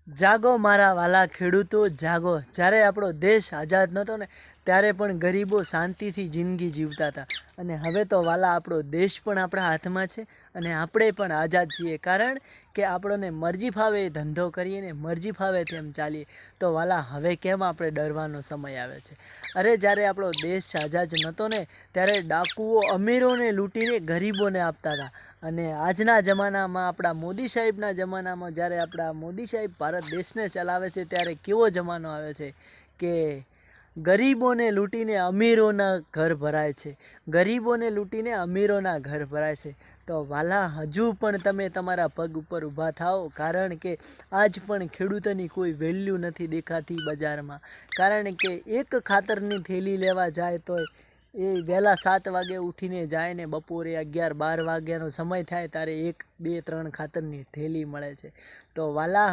જાગો મારા વાલા ખેડૂતો જાગો। જ્યારે આપણો દેશ આઝાદ નહોતો ને ત્યારે પણ ગરીબો શાંતિથી જિંદગી જીવતા હતા અને હવે તો વાલા આપણો દેશ પણ આપણા હાથમાં છે અને આપણે પણ આઝાદ છીએ। કારણ કે આપણને મરજી ફાવે એ ધંધો કરીએ ને મરજી ફાવે તેમ ચાલીએ તો વાલા હવે કેમ આપણે ડરવાનો સમય આવે છે। અરે જ્યારે આપણો દેશ આઝાદ નહોતો ને ત્યારે ડાકુઓ અમીરોને લૂંટીને ગરીબોને આપતા હતા અને આજના જમાનામાં આપણા મોદી સાહેબના જમાનામાં જ્યારે આપણા મોદી સાહેબ ભારત દેશને ચલાવે છે ત્યારે કેવો જમાનો આવે છે કે ગરીબોને લૂંટીને અમીરોના ઘર ભરાય છે, ગરીબોને લૂંટીને અમીરોના ઘર ભરાય છે। તો વાલા હજુ પણ તમે તમારા પગ ઉપર ઊભા થાઓ, કારણ કે આજ પણ ખેડૂતોની કોઈ વેલ્યુ નથી દેખાતી બજારમાં। કારણ કે એક ખાતરની થેલી લેવા જાય તો એ વહેલા 7 વાગે ઉઠીને જાય ને બપોરે 11-12 વાગ્યાનો સમય થાય ત્યારે 1, 2, 3 ખાતરની થેલી મળે છે। તો વાલા